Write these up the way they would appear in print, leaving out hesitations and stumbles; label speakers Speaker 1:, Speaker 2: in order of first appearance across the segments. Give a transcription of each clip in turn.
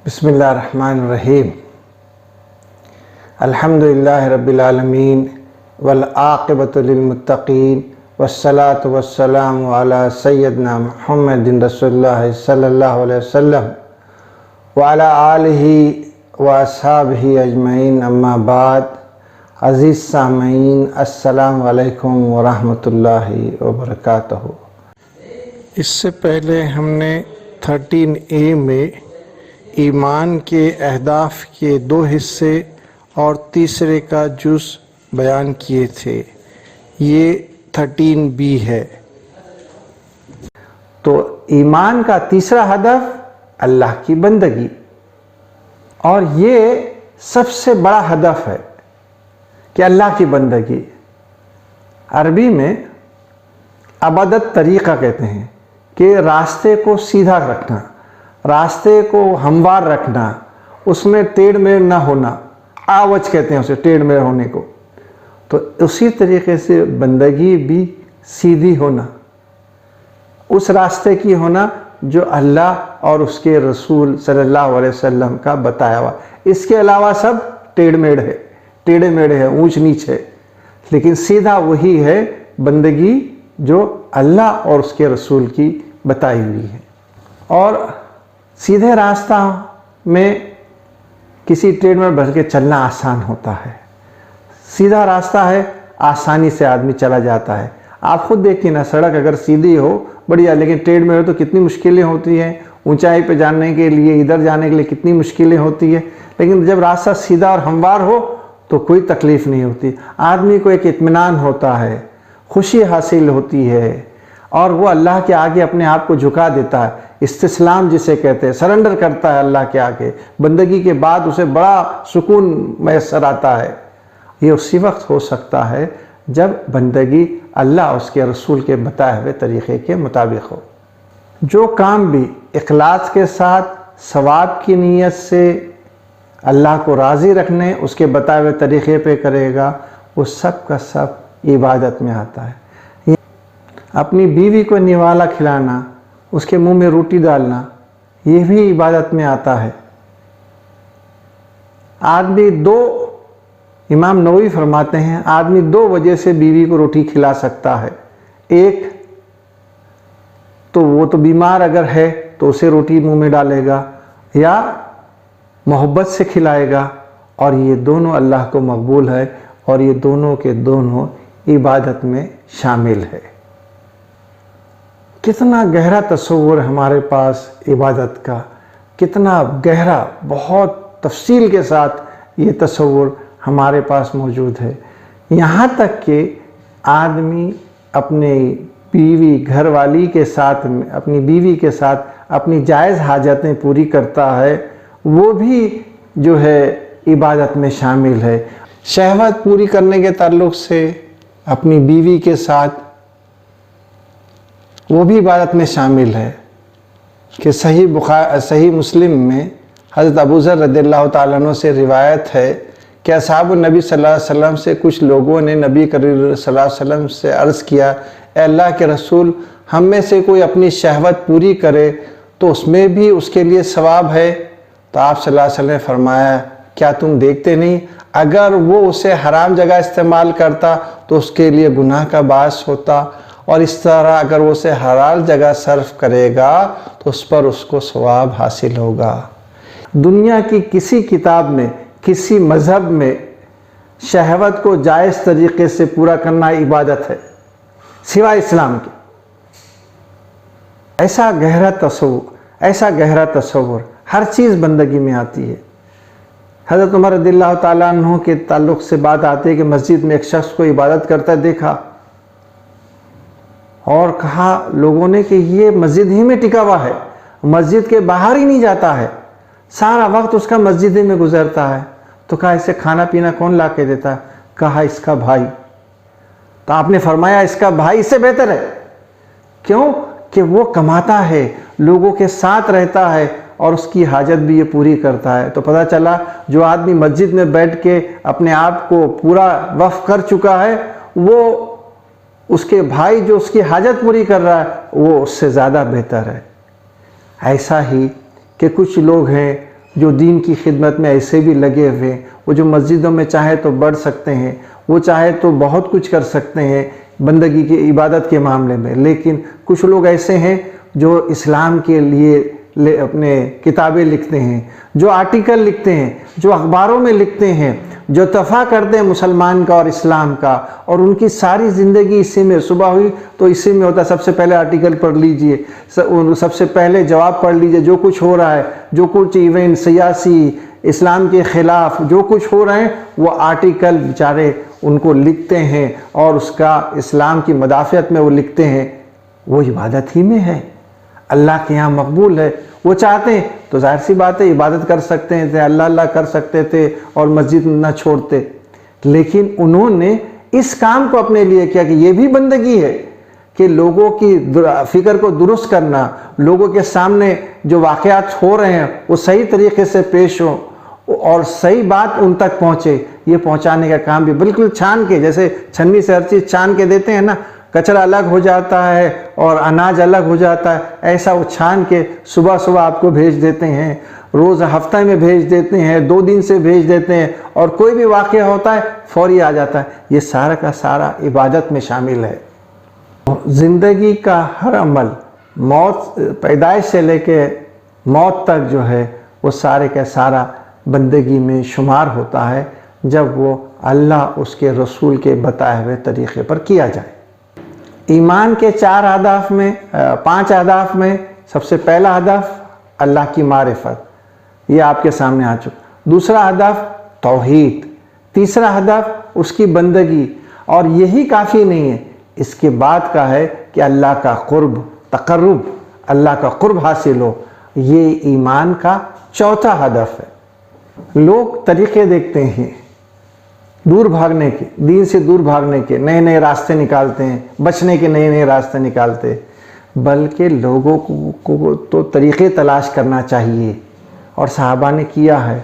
Speaker 1: بسم اللہ الرحمن الرحیم الحمدللہ رب العالمین والعاقبۃ للمتقین والصلاة والسلام علی سیدنا محمد رسول اللہ صلی اللہ علیہ وسلم وعلی آلہ واصحابہ اجمعین اما بعد۔ عزیز سامعین، السلام علیکم ورحمۃ اللہ وبرکاتہ۔ اس سے پہلے ہم نے 13A میں ایمان کے اہداف کے 2 حصے اور تیسرے کا جز بیان کیے تھے۔ یہ 13B ہے۔ تو ایمان کا تیسرا ہدف اللہ کی بندگی، اور یہ سب سے بڑا ہدف ہے کہ اللہ کی بندگی۔ عربی میں عبادت طریقہ کہتے ہیں کہ راستے کو سیدھا رکھنا، راستے کو ہموار رکھنا، اس میں ٹیڑھ میڑھ نہ ہونا، آوج کہتے ہیں اسے، ٹیڑھ میڑھ ہونے کو۔ تو اسی طریقے سے بندگی بھی سیدھی ہونا، اس راستے کی ہونا جو اللہ اور اس کے رسول صلی اللہ علیہ وسلم کا بتایا ہوا۔ اس کے علاوہ سب ٹیڑھ میڑھ ہے، ٹیڑھے میڑھے ہے، اونچ نیچ ہے، لیکن سیدھا وہی ہے بندگی جو اللہ اور اس کے رسول کی بتائی ہوئی ہے۔ اور سیدھے راستہ میں کسی ٹیڑھ میڑھ بھر کے چلنا آسان ہوتا ہے، سیدھا راستہ ہے، آسانی سے آدمی چلا جاتا ہے۔ آپ خود دیکھیں نا، سڑک اگر سیدھی ہو بڑھیا، لیکن ٹیڑھ میڑھ تو کتنی مشکلیں ہوتی ہیں، اونچائی پہ جانے کے لیے، ادھر جانے کے لیے کتنی مشکلیں ہوتی ہیں۔ لیکن جب راستہ سیدھا اور ہموار ہو تو کوئی تکلیف نہیں ہوتی، آدمی کو ایک اطمینان ہوتا ہے، خوشی حاصل ہوتی ہے، اور وہ اللہ کے آگے اپنے آپ کو جھکا دیتا ہے، استسلام جسے کہتے ہیں، سرنڈر کرتا ہے اللہ کے آگے۔ بندگی کے بعد اسے بڑا سکون میسر آتا ہے۔ یہ اسی وقت ہو سکتا ہے جب بندگی اللہ اور اس کے رسول کے بتائے ہوئے طریقے کے مطابق ہو۔ جو کام بھی اخلاص کے ساتھ، ثواب کی نیت سے، اللہ کو راضی رکھنے، اس کے بتائے ہوئے طریقے پہ کرے گا، وہ سب کا سب عبادت میں آتا ہے۔ اپنی بیوی کو نوالا کھلانا، اس کے منہ میں روٹی ڈالنا، یہ بھی عبادت میں آتا ہے۔ آدمی امام نووی فرماتے ہیں، آدمی 2 وجہ سے بیوی کو روٹی کھلا سکتا ہے۔ ایک تو وہ تو بیمار اگر ہے تو اسے روٹی منہ میں ڈالے گا، یا محبت سے کھلائے گا، اور یہ دونوں اللہ کو مقبول ہے، اور یہ دونوں کے دونوں عبادت میں شامل ہے۔ کتنا گہرا تصور ہمارے پاس عبادت کا، کتنا گہرا، بہت تفصیل کے ساتھ یہ تصور ہمارے پاس موجود ہے۔ یہاں تک کہ آدمی اپنے بیوی گھر والی کے ساتھ، اپنی بیوی کے ساتھ اپنی جائز حاجتیں پوری کرتا ہے، وہ بھی جو ہے عبادت میں شامل ہے۔ شہوت پوری کرنے کے تعلق سے اپنی بیوی کے ساتھ، وہ بھی عبادت میں شامل ہے۔ کہ صحیح مسلم میں حضرت ابو ذر رضی اللہ تعالیٰ عنہ سے روایت ہے کہ اصحاب النبی صلی اللہ علیہ وسلم سے کچھ لوگوں نے نبی کریم صلی اللہ علیہ وسلم سے عرض کیا، اے اللہ کے رسول، ہم میں سے کوئی اپنی شہوت پوری کرے تو اس میں بھی اس کے لیے ثواب ہے؟ تو آپ صلی اللہ علیہ وسلم نے فرمایا، کیا تم دیکھتے نہیں، اگر وہ اسے حرام جگہ استعمال کرتا تو اس کے لیے گناہ کا باعث ہوتا، اور اس طرح اگر وہ اسے حلال جگہ صرف کرے گا تو اس پر اس کو ثواب حاصل ہوگا۔ دنیا کی کسی کتاب میں، کسی مذہب میں شہوت کو جائز طریقے سے پورا کرنا عبادت ہے سوائے اسلام کے۔ ایسا گہرا تصور ہر چیز بندگی میں آتی ہے۔ حضرت عمر رضی اللہ تعالیٰ عنہ کے تعلق سے بات آتی ہے کہ مسجد میں ایک شخص کو عبادت کرتا دیکھا، اور کہا لوگوں نے کہ یہ مسجد ہی میں ٹکا ہوا ہے، مسجد کے باہر ہی نہیں جاتا ہے، سارا وقت اس کا مسجد ہی میں گزرتا ہے۔ تو کہا اسے کھانا پینا کون لا کے دیتا ہے؟ کہا اس کا بھائی۔ تو آپ نے فرمایا اس کا بھائی اس سے بہتر ہے۔ کیوں؟ کہ وہ کماتا ہے، لوگوں کے ساتھ رہتا ہے، اور اس کی حاجت بھی یہ پوری کرتا ہے۔ تو پتہ چلا جو آدمی مسجد میں بیٹھ کے اپنے آپ کو پورا وقف کر چکا ہے، وہ اس کے بھائی جو اس کی حاجت پوری کر رہا ہے وہ اس سے زیادہ بہتر ہے۔ ایسا ہی کہ کچھ لوگ ہیں جو دین کی خدمت میں ایسے بھی لگے ہوئے ہیں، وہ جو مسجدوں میں چاہے تو بڑھ سکتے ہیں، وہ چاہے تو بہت کچھ کر سکتے ہیں بندگی کی عبادت کے معاملے میں، لیکن کچھ لوگ ایسے ہیں جو اسلام کے لیے اپنے کتابیں لکھتے ہیں، جو آرٹیکل لکھتے ہیں، جو اخباروں میں لکھتے ہیں، جو دفاع کرتے ہیں مسلمان کا اور اسلام کا، اور ان کی ساری زندگی اسی میں، صبح ہوئی تو اسی میں ہوتا ہے، سب سے پہلے آرٹیکل پڑھ لیجئے، سب سے پہلے جواب پڑھ لیجئے، جو کچھ ہو رہا ہے، جو کچھ ایونٹ سیاسی اسلام کے خلاف جو کچھ ہو رہے ہیں، وہ آرٹیکل بیچارے ان کو لکھتے ہیں اور اس کا اسلام کی مدافعت میں وہ لکھتے ہیں۔ وہ عبادت ہی میں ہے، اللہ کے یہاں مقبول ہے۔ وہ چاہتے ہیں تو ظاہر سی بات ہے عبادت کر سکتے تھے، اللہ اللہ کر سکتے تھے اور مسجد نہ چھوڑتے، لیکن انہوں نے اس کام کو اپنے لیے کیا کہ یہ بھی بندگی ہے کہ لوگوں کی فکر کو درست کرنا، لوگوں کے سامنے جو واقعات ہو رہے ہیں وہ صحیح طریقے سے پیش ہوں اور صحیح بات ان تک پہنچے، یہ پہنچانے کا کام بھی بالکل چھان کے، جیسے چھنی سے ہر چیز چھان کے دیتے ہیں نا، کچرا الگ ہو جاتا ہے اور اناج الگ ہو جاتا ہے، ایسا وہ چھان کے صبح صبح آپ کو بھیج دیتے ہیں، روز ہفتہ میں بھیج دیتے ہیں، 2 دن سے بھیج دیتے ہیں، اور کوئی بھی واقعہ ہوتا ہے فوری آ جاتا ہے۔ یہ سارا کا سارا عبادت میں شامل ہے۔ زندگی کا ہر عمل، موت پیدائش سے لے کے موت تک جو ہے وہ سارے کا سارا بندگی میں شمار ہوتا ہے، جب وہ اللہ اس کے رسول کے بتائے ہوئے طریقے پر کیا جائے۔ ایمان کے 4 اہداف میں 5 اہداف میں سب سے پہلا ہدف اللہ کی معرفت، یہ آپ کے سامنے آ چکا۔ دوسرا ہدف توحید، تیسرا ہدف اس کی بندگی، اور یہی کافی نہیں ہے، اس کے بعد کا ہے کہ اللہ کا قرب، تقرب، اللہ کا قرب حاصل ہو، یہ ایمان کا چوتھا ہدف ہے۔ لوگ طریقے دیکھتے ہیں دور بھاگنے کے، دین سے دور بھاگنے کے، نئے نئے راستے نکالتے ہیں، بچنے کے نئے نئے راستے نکالتے، بلکہ لوگوں کو تو طریقے تلاش کرنا چاہیے، اور صحابہ نے کیا ہے،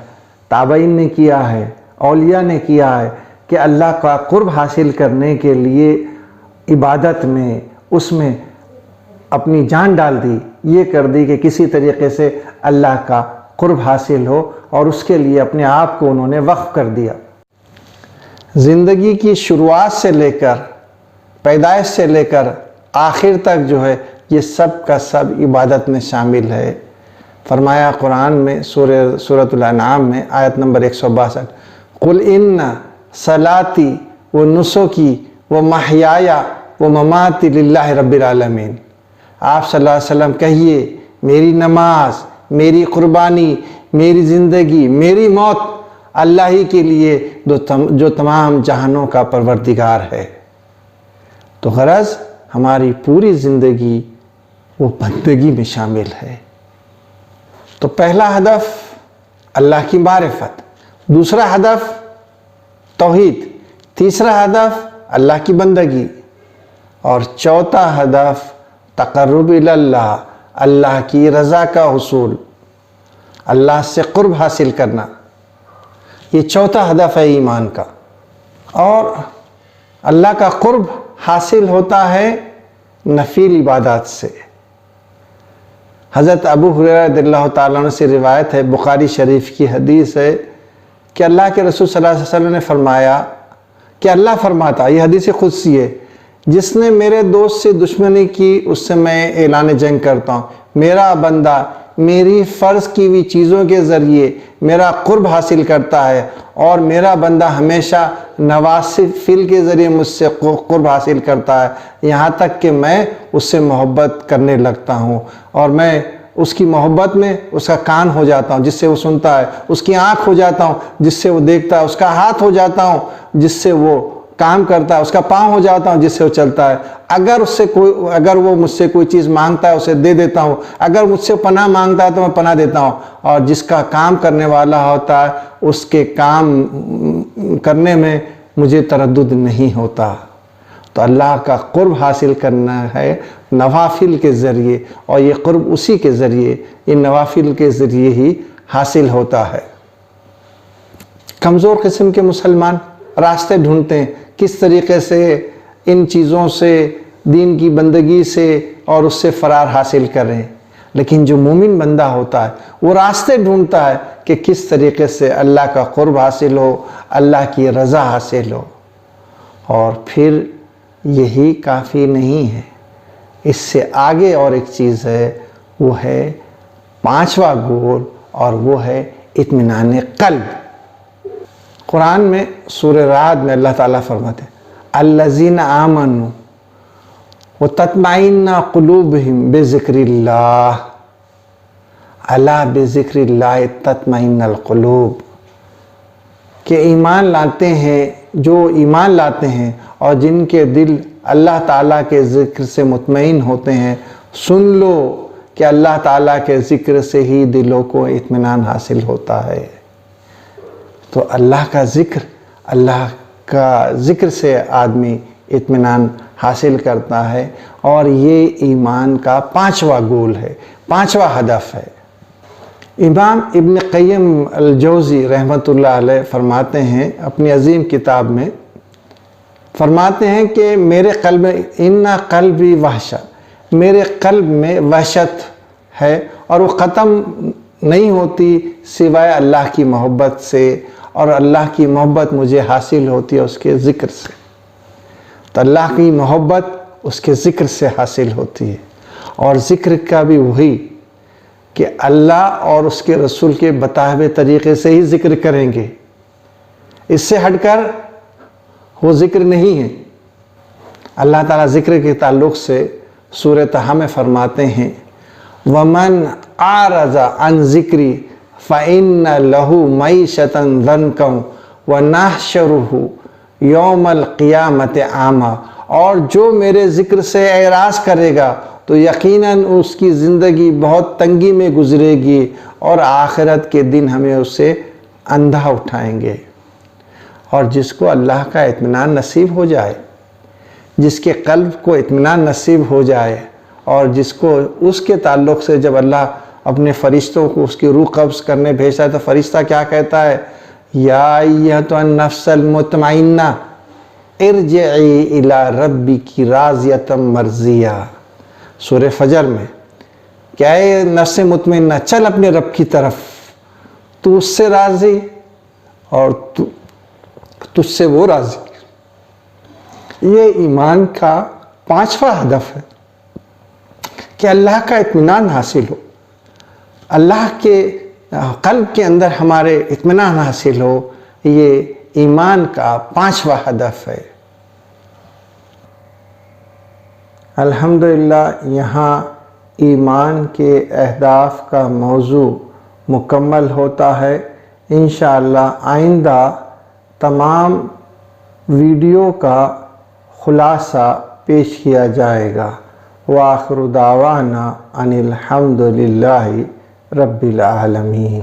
Speaker 1: تابعین نے کیا ہے، اولیاء نے کیا ہے کہ اللہ کا قرب حاصل کرنے کے لیے عبادت میں، اس میں اپنی جان ڈال دی، یہ کر دی کہ کسی طریقے سے اللہ کا قرب حاصل ہو، اور اس کے لیے اپنے آپ کو انہوں نے وقف کر دیا۔ زندگی کی شروعات سے لے کر، پیدائش سے لے کر آخر تک جو ہے یہ سب کا سب عبادت میں شامل ہے۔ فرمایا قرآن میں سورۃ الانعام میں آیت نمبر 162، قُلْ إِنَّ صَلَاتِي وَنُسُكِي وَمَحْيَايَ وَمَمَاتِي لِلَّهِ رَبِّ الْعَالَمِينَ۔ آپ صلی اللہ علیہ وسلم کہیے، میری نماز، میری قربانی، میری زندگی، میری موت اللہ ہی کے لیے جو تمام جہانوں کا پروردگار ہے۔ تو غرض ہماری پوری زندگی وہ بندگی میں شامل ہے۔ تو پہلا ہدف اللہ کی معرفت، دوسرا ہدف توحید، تیسرا ہدف اللہ کی بندگی، اور چوتھا ہدف تقرب اللہ، اللہ کی رضا کا حصول، اللہ سے قرب حاصل کرنا، یہ چوتھا ہدف ہے ایمان کا۔ اور اللہ کا قرب حاصل ہوتا ہے نفل عبادات سے۔ حضرت ابو ہریرہ رضی اللہ تعالیٰ عنہ سے روایت ہے، بخاری شریف کی حدیث ہے کہ اللہ کے رسول صلی اللہ علیہ وسلم نے فرمایا کہ اللہ فرماتا، یہ حدیث قدسی ہے، جس نے میرے دوست سے دشمنی کی اس سے میں اعلان جنگ کرتا ہوں، میرا بندہ میری فرض کی ہوئی چیزوں کے ذریعے میرا قرب حاصل کرتا ہے، اور میرا بندہ ہمیشہ نوافل کے ذریعے مجھ سے قرب حاصل کرتا ہے، یہاں تک کہ میں اس سے محبت کرنے لگتا ہوں، اور میں اس کی محبت میں اس کا کان ہو جاتا ہوں جس سے وہ سنتا ہے، اس کی آنکھ ہو جاتا ہوں جس سے وہ دیکھتا ہے، اس کا ہاتھ ہو جاتا ہوں جس سے وہ کام کرتا ہے، اس کا پاؤں ہو جاتا ہوں جس سے وہ چلتا ہے، اگر وہ مجھ سے کوئی چیز مانگتا ہے اسے دے دیتا ہوں، اگر مجھ سے پناہ مانگتا ہے تو میں پناہ دیتا ہوں، اور جس کا کام کرنے والا ہوتا ہے اس کے کام کرنے میں مجھے تردد نہیں ہوتا۔ تو اللہ کا قرب حاصل کرنا ہے نوافل کے ذریعے، اور یہ قرب اسی کے ذریعے، یہ نوافل کے ذریعے ہی حاصل ہوتا ہے۔ کمزور قسم کے مسلمان راستے ڈھونڈتے ہیں کس طریقے سے ان چیزوں سے، دین کی بندگی سے اور اس سے فرار حاصل کریں، لیکن جو مومن بندہ ہوتا ہے وہ راستے ڈھونڈتا ہے کہ کس طریقے سے اللہ کا قرب حاصل ہو، اللہ کی رضا حاصل ہو۔ اور پھر یہی کافی نہیں ہے، اس سے آگے اور ایک چیز ہے، وہ ہے 5واں گول، اور وہ ہے اطمینان قلب۔ قرآن میں سورہ رعد میں اللہ تعالیٰ فرماتے ہیں الذین آمنوا وتطمئن قلوبہم بذکر اللہ، الا بذکر اللہ تطمئن القلوب، کہ ایمان لاتے ہیں، جو ایمان لاتے ہیں اور جن کے دل اللہ تعالیٰ کے ذکر سے مطمئن ہوتے ہیں، سن لو کہ اللہ تعالیٰ کے ذکر سے ہی دلوں کو اطمینان حاصل ہوتا ہے۔ تو اللہ کا ذکر سے آدمی اطمینان حاصل کرتا ہے، اور یہ ایمان کا 5واں گول ہے، 5واں ہدف ہے۔ امام ابن قیم الجوزی رحمۃ اللہ علیہ فرماتے ہیں اپنی عظیم کتاب میں، فرماتے ہیں کہ میرے قلب میں ان قلبی وحشہ، میرے قلب میں وحشت ہے، اور وہ ختم نہیں ہوتی سوائے اللہ کی محبت سے، اور اللہ کی محبت مجھے حاصل ہوتی ہے اس کے ذکر سے۔ تو اللہ کی محبت اس کے ذکر سے حاصل ہوتی ہے، اور ذکر کا بھی وہی کہ اللہ اور اس کے رسول کے بتائے ہوئے طریقے سے ہی ذکر کریں گے، اس سے ہٹ کر وہ ذکر نہیں ہے۔ اللہ تعالیٰ ذکر کے تعلق سے سورہ طٰہٰ میں فرماتے ہیں وَمَنْ أَعْرَضَ عَنْ ذِكْرِي فَإِنَّ لَهُ مَعِيشَةً ضَنْكًا وَنَحْشُرُهُ يَوْمَ الْقِيَامَةِ أَعْمَىٰ، اور جو میرے ذکر سے اعراض کرے گا تو یقیناً اس کی زندگی بہت تنگی میں گزرے گی، اور آخرت کے دن ہمیں اسے اندھا اٹھائیں گے۔ اور جس کو اللہ کا اطمینان نصیب ہو جائے، جس کے قلب کو اطمینان نصیب ہو جائے، اور جس کو اس کے تعلق سے جب اللہ اپنے فرشتوں کو اس کی روح قبض کرنے بھیجتا ہے تو فرشتہ کیا کہتا ہے؟ یا ایھا النفس المطمئنہ ارجعی الی ربک راضیۃ مرضیہ، سورہ فجر میں، کیا اے نفس مطمئنہ چل اپنے رب کی طرف، تو اس سے راضی اور تجھ سے وہ راضی۔ یہ ایمان کا 5واں ہدف ہے کہ اللہ کا اطمینان حاصل ہو، اللہ کے قلب کے اندر ہمارے اطمینان حاصل ہو، یہ ایمان کا 5واں ہدف ہے۔ الحمدللہ یہاں ایمان کے اہداف کا موضوع مکمل ہوتا ہے۔ انشاءاللہ آئندہ تمام ویڈیو کا خلاصہ پیش کیا جائے گا۔ وآخر دعوانا ان الحمد للہ رب العالمین۔